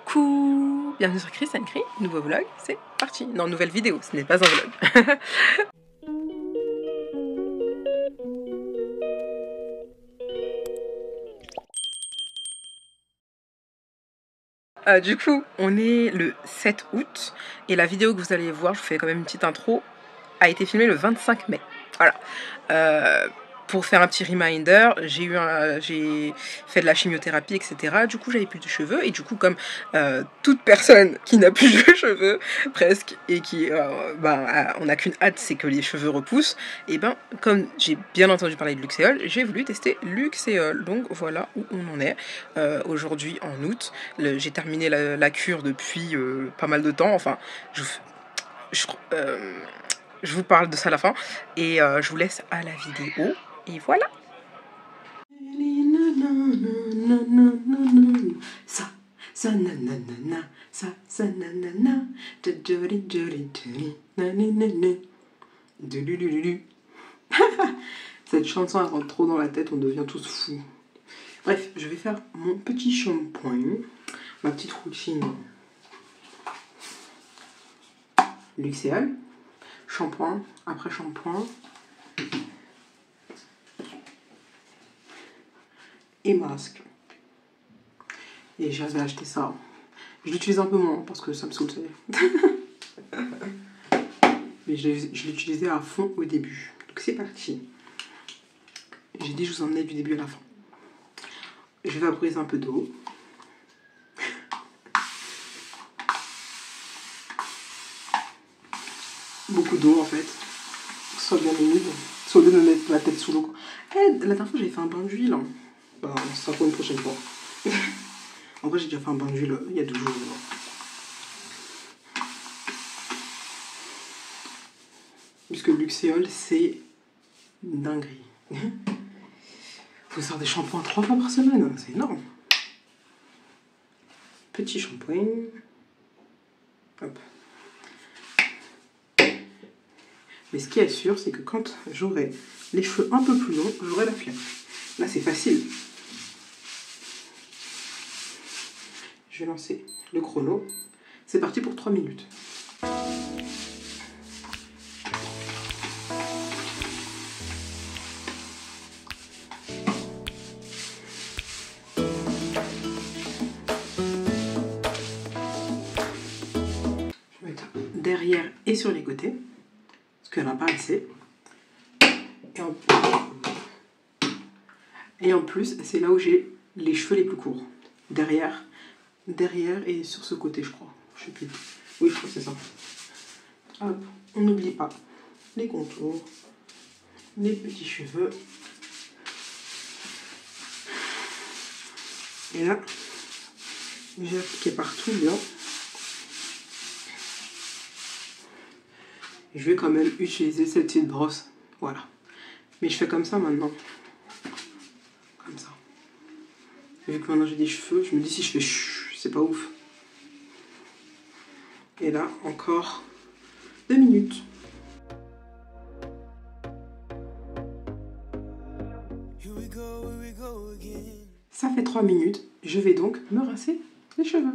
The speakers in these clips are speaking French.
Coucou, bienvenue sur Chris and Cri, nouveau vlog, c'est parti. Non, nouvelle vidéo, ce n'est pas un vlog. Du coup, on est le 7 août et la vidéo que vous allez voir, je vous fais quand même une petite intro, a été filmée le 25 mai. Voilà. Pour faire un petit reminder, j'ai fait de la chimiothérapie, etc. Du coup, j'avais plus de cheveux. Et du coup, comme toute personne qui n'a plus de cheveux, presque, et qui, on n'a qu'une hâte, c'est que les cheveux repoussent, et ben, comme j'ai bien entendu parler de Luxéol, j'ai voulu tester Luxéol. Donc, voilà où on en est. Aujourd'hui, en août, j'ai terminé la cure depuis pas mal de temps. Enfin, je vous parle de ça à la fin. Et je vous laisse à la vidéo. Et voilà. Ça nanana, ça nanana, cette chanson elle rentre trop dans la tête, on devient tous fous. Bref, je vais faire mon petit shampoing, ma petite routine Luxéol, shampoing après shampoing. Et masque. Et j'avais acheté ça. Je l'utilise un peu moins parce que ça me saoule. Mais je l'utilisais à fond au début. Donc c'est parti. J'ai dit je vous emmenais du début à la fin. Je vais vaporiser un peu d'eau. Beaucoup d'eau en fait. Pour que ce soit bien humide. Soit de me mettre la tête sous l'eau. La dernière fois j'avais fait un bain d'huile. Bah, ce sera pour une prochaine fois. En vrai, j'ai déjà fait un bain d'huile il y a 2 jours. Puisque Luxéol, c'est une dinguerie. Faut faire des shampoings 3 fois par semaine, c'est énorme. Petit shampoing. Hop. Mais ce qui est sûr, c'est que quand j'aurai les cheveux un peu plus longs, j'aurai la flemme. Là, c'est facile. Je vais lancer le chrono. C'est parti pour 3 minutes. Je vais mettre derrière et sur les côtés, parce qu'il n'y en a pas assez. Et en plus, c'est là où j'ai les cheveux les plus courts. Derrière et sur ce côté, je crois. Je sais plus. Oui, je crois que c'est ça. Hop, on n'oublie pas les contours, les petits cheveux. Et là, j'ai appliqué partout bien. Je vais quand même utiliser cette petite brosse. Voilà. Mais je fais comme ça maintenant. Comme ça. Vu que maintenant j'ai des cheveux, je me dis si je fais chut, c'est pas ouf. Et là, encore 2 minutes. Ça fait 3 minutes. Je vais donc me rincer les cheveux.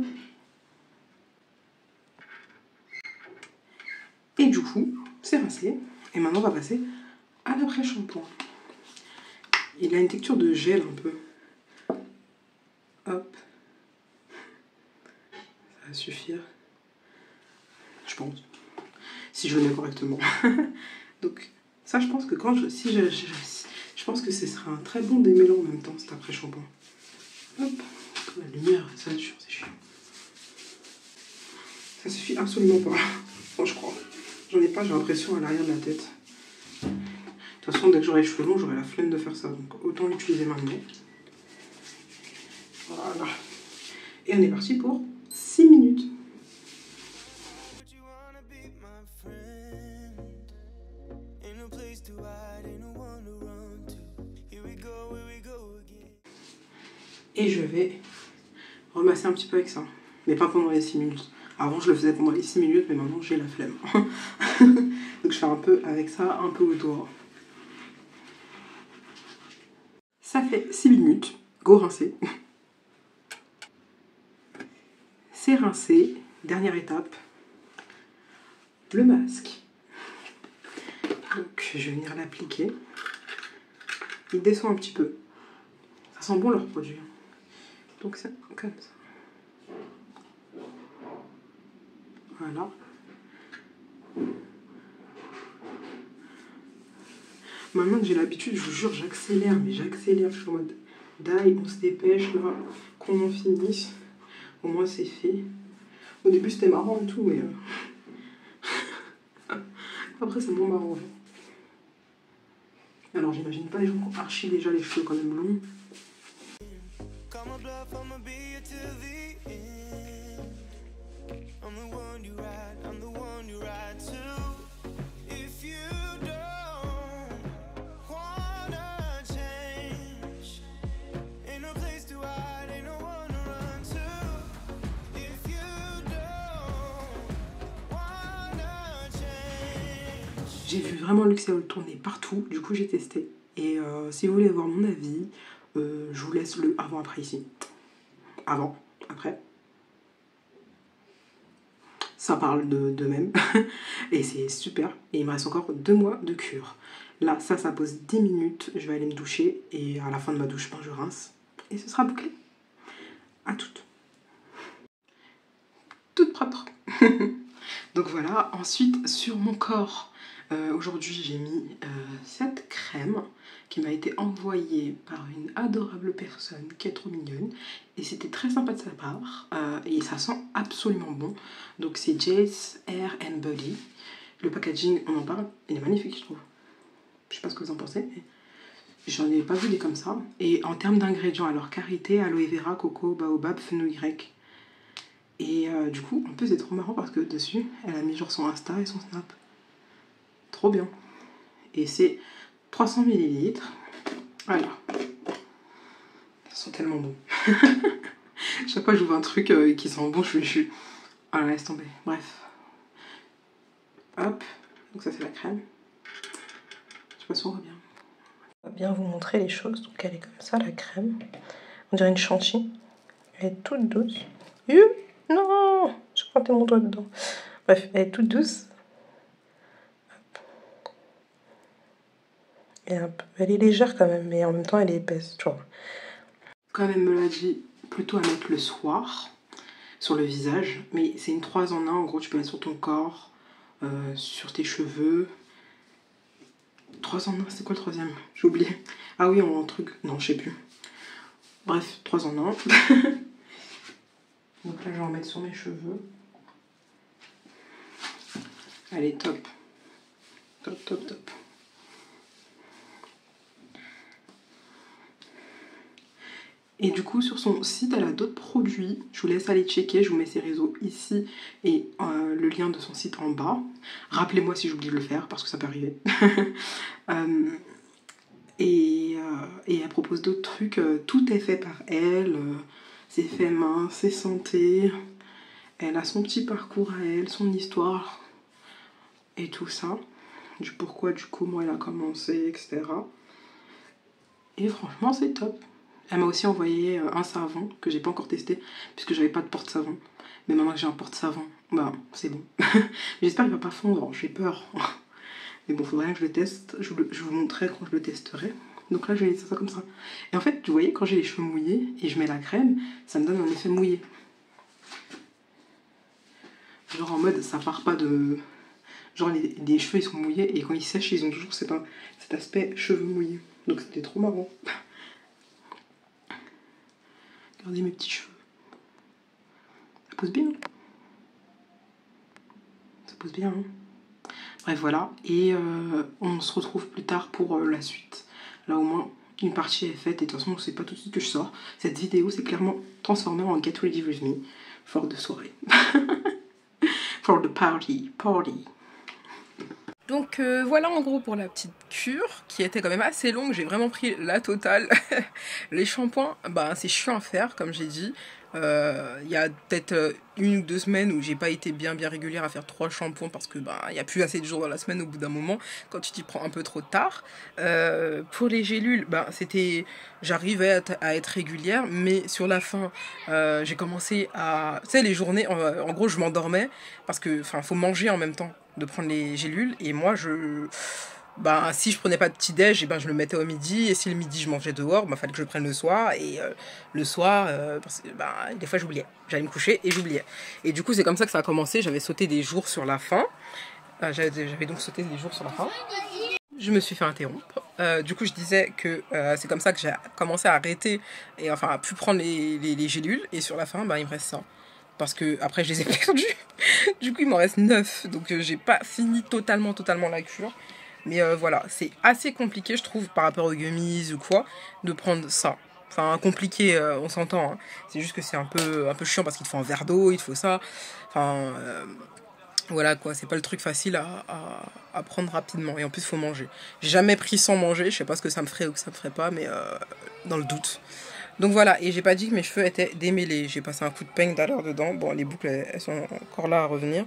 Et du coup, c'est rincé. Et maintenant, on va passer à l'après-shampoing. Il a une texture de gel un peu. Hop. Ça va suffire. Je pense. Si je le mets correctement. Donc, ça, je pense que quand je pense que ce sera un très bon démêlant en même temps, cet après-shampoing. Hop. La lumière, ça sature, c'est chiant. Ça suffit absolument pas. Enfin, je crois. J'en ai pas, j'ai l'impression à l'arrière de la tête. De toute façon, dès que j'aurai les cheveux longs, j'aurai la flemme de faire ça. Donc, autant l'utiliser maintenant. Voilà. Et on est parti pour 6 minutes. Et je vais remasser un petit peu avec ça. Mais pas pendant les 6 minutes. Avant, je le faisais pendant les 6 minutes, mais maintenant, j'ai la flemme. Donc, je fais un peu avec ça, un peu autour. Ça fait 6 minutes. Go rincer. c'est rincé. Dernière étape, le masque. Donc je vais venir l'appliquer. Il descend un petit peu. Ça sent bon leur produit. Donc c'est comme ça. Voilà. Maintenant que j'ai l'habitude, je vous jure, j'accélère, mais j'accélère. Je suis en mode d'ail, on se dépêche là, qu'on en finisse. Au moins c'est fait. Au début c'était marrant et tout, mais après c'est moins marrant. Alors j'imagine pas les gens qui ont archi déjà les cheveux quand même longs. J'ai vu vraiment Luxéol tourner partout, du coup j'ai testé. Et si vous voulez avoir mon avis, je vous laisse le avant-après ici. Avant, après. Ça parle d'eux-mêmes. Et c'est super. Et il me reste encore 2 mois de cure. Là, ça pose 10 minutes. Je vais aller me doucher. Et à la fin de ma douche, je rince. Et ce sera bouclé. À toutes. Toute propre. Donc voilà. Ensuite, sur mon corps. Aujourd'hui j'ai mis cette crème qui m'a été envoyée par une adorable personne qui est trop mignonne et c'était très sympa de sa part et ça sent absolument bon. Donc c'est Jace Hair and Body. Le packaging, on en parle, il est magnifique je trouve. Je sais pas ce que vous en pensez, mais j'en ai pas vu des comme ça. Et en termes d'ingrédients, alors karité, aloe vera, coco, baobab, fenouil grec. Et du coup en plus c'est trop marrant parce que dessus elle a mis genre son Insta et son Snap. Trop bien. Et c'est 300 ml. Voilà. Ils sont tellement bons. Chaque fois que j'ouvre un truc qui sent bon, je suis... Voilà, laisse tomber. Bref. Hop. Donc ça c'est la crème. Je sais pas si on voit bien. On va bien vous montrer les choses. Donc elle est comme ça, la crème. On dirait une chantilly. Elle est toute douce. Non, j'ai planté mon doigt dedans. Bref, elle est toute douce. Elle est légère quand même, mais en même temps elle est épaisse, tu vois. Quand même me l'a dit plutôt à mettre le soir sur le visage, mais c'est une 3 en 1, en gros tu peux mettre sur ton corps, sur tes cheveux. 3 en 1, c'est quoi le troisième? J'ai oublié. Ah oui, en truc, non je sais plus. Bref, 3 en 1. Donc là je vais en mettre sur mes cheveux. Elle est top. Top, top, top. Et du coup, sur son site, elle a d'autres produits. Je vous laisse aller checker. Je vous mets ses réseaux ici et le lien de son site en bas. Rappelez-moi si j'oublie de le faire parce que ça peut arriver. Et elle propose d'autres trucs. Tout est fait par elle. C'est fait main, c'est santé. Elle a son petit parcours à elle, son histoire et tout ça. Du pourquoi, du comment elle a commencé, etc. Et franchement, c'est top. Elle m'a aussi envoyé un savon que j'ai pas encore testé puisque j'avais pas de porte-savon. Mais maintenant que j'ai un porte-savon, bah c'est bon. J'espère qu'il va pas fondre, j'ai peur. Mais bon, faudrait que je le teste. Je vous montrerai quand je le testerai. Donc là, je vais laisser ça comme ça. Et en fait, vous voyez, quand j'ai les cheveux mouillés et je mets la crème, ça me donne un effet mouillé. Genre en mode, ça part pas de... Genre les cheveux ils sont mouillés et quand ils sèchent, ils ont toujours cet aspect cheveux mouillés. Donc c'était trop marrant. Regardez mes petits cheveux. Ça pose bien. Ça pose bien. Hein. Bref, voilà. Et on se retrouve plus tard pour la suite. Là, au moins, une partie est faite. Et de toute façon, c'est pas tout de suite que je sors. Cette vidéo, c'est clairement transformée en Get Ready With Me. For de soirée. For the party. Party. Donc voilà en gros pour la petite cure qui était quand même assez longue, j'ai vraiment pris la totale. Les shampoings, bah c'est chiant à faire comme j'ai dit. Il y a peut-être 1 ou 2 semaines où j'ai pas été bien régulière à faire 3 shampoings parce que il y a plus assez de jours dans la semaine au bout d'un moment quand tu t'y prends un peu trop tard. Pour les gélules, j'arrivais à être régulière, mais sur la fin, j'ai commencé à... Tu sais, les journées, en gros, je m'endormais parce que, faut manger en même temps de prendre les gélules, et moi, si je prenais pas de petit déj, je le mettais au midi, et si le midi je mangeais dehors, fallait que je le prenne le soir, et le soir, parce que des fois j'oubliais, j'allais me coucher et j'oubliais. Et du coup c'est comme ça que ça a commencé, j'avais sauté des jours sur la fin, j'avais donc sauté des jours sur la fin. Je me suis fait interrompre. Du coup je disais que c'est comme ça que j'ai commencé à arrêter, et à plus prendre les gélules, et sur la fin il me reste ça. Parce que après je les ai perdus. Du coup il m'en reste 9, donc j'ai pas fini totalement la cure. Mais voilà, c'est assez compliqué, je trouve, par rapport aux gummies ou quoi, de prendre ça. Enfin, compliqué, on s'entend. Hein. C'est juste que c'est un peu chiant parce qu'il te faut un verre d'eau, il te faut ça. Enfin, voilà quoi, c'est pas le truc facile à prendre rapidement. Et en plus, il faut manger. J'ai jamais pris sans manger, je sais pas ce que ça me ferait ou que ça me ferait pas, mais dans le doute. Donc voilà, et j'ai pas dit que mes cheveux étaient démêlés. J'ai passé un coup de peigne d'ailleurs dedans. Bon, les boucles, elles sont encore là à revenir.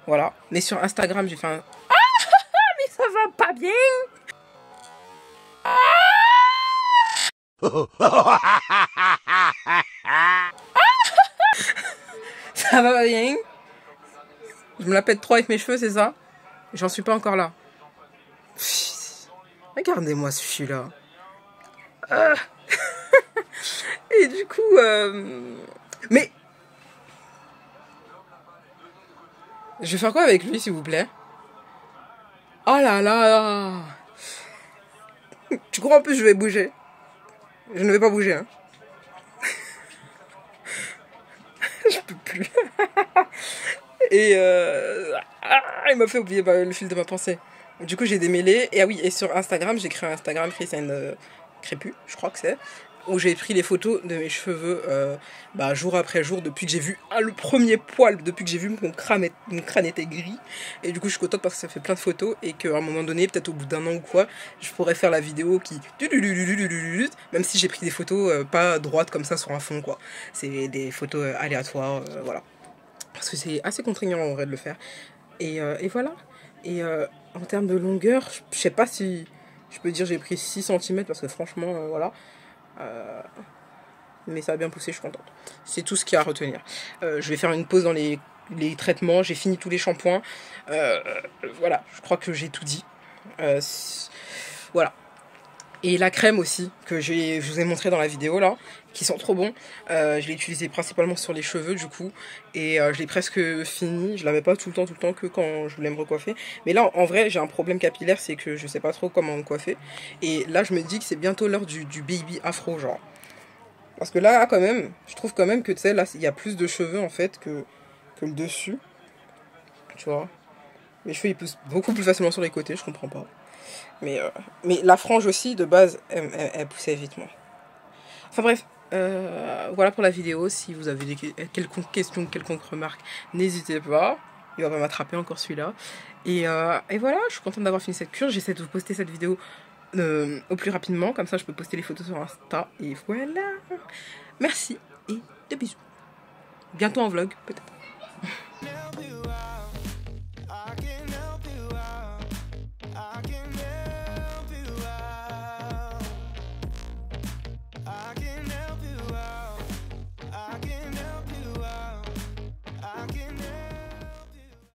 Voilà. Mais sur Instagram, j'ai fait un... Ça va pas bien. Ça va pas bien. Je me la pète trop avec mes cheveux, c'est ça? J'en suis pas encore là. Regardez-moi celui-là. Et du coup... Mais... Je vais faire quoi avec lui, s'il vous plaît? Oh là là. Tu crois en plus je vais bouger? Je ne vais pas bouger, hein. Je peux plus. Et il m'a fait oublier le fil de ma pensée. Du coup j'ai démêlé. Et oui, et sur Instagram, j'ai créé un Instagram Christiane Crépu, je crois que c'est, où j'ai pris les photos de mes cheveux jour après jour depuis que j'ai vu le premier poil, depuis que j'ai vu mon crâne était gris. Et du coup je suis contente parce que ça fait plein de photos, et qu'à un moment donné, peut-être au bout d'1 an ou quoi, je pourrais faire la vidéo qui... Même si j'ai pris des photos pas droites comme ça sur un fond quoi. C'est des photos aléatoires, voilà. Parce que c'est assez contraignant en vrai de le faire. Et voilà. Et en termes de longueur, je sais pas si je peux dire j'ai pris 6 cm parce que franchement, voilà. Mais ça a bien poussé, je suis contente. C'est tout ce qu'il y a à retenir. Je vais faire une pause dans les traitements. J'ai fini tous les shampoings. Voilà, je crois que j'ai tout dit. Voilà. Et la crème aussi, que je vous ai montré dans la vidéo là, qui sent trop bon. Je l'ai utilisée principalement sur les cheveux du coup. Et je l'ai presque fini. Je la mets pas tout le temps que quand je voulais me recoiffer. Mais là, en vrai, j'ai un problème capillaire, c'est que je sais pas trop comment me coiffer. Et là, je me dis que c'est bientôt l'heure du baby afro, genre. Parce que là, quand même, je trouve quand même que, tu sais, là, il y a plus de cheveux en fait que le dessus. Tu vois. Mes cheveux, ils poussent beaucoup plus facilement sur les côtés, je comprends pas. Mais la frange aussi, de base, elle poussait vite, moi. Enfin bref, voilà pour la vidéo. Si vous avez quelconques questions, quelconques remarques, n'hésitez pas. Il va pas m'attraper encore celui-là. Et voilà, je suis contente d'avoir fini cette cure. J'essaie de vous poster cette vidéo au plus rapidement. Comme ça, je peux poster les photos sur Insta. Et voilà. Merci et de bisous. Bientôt en vlog, peut-être.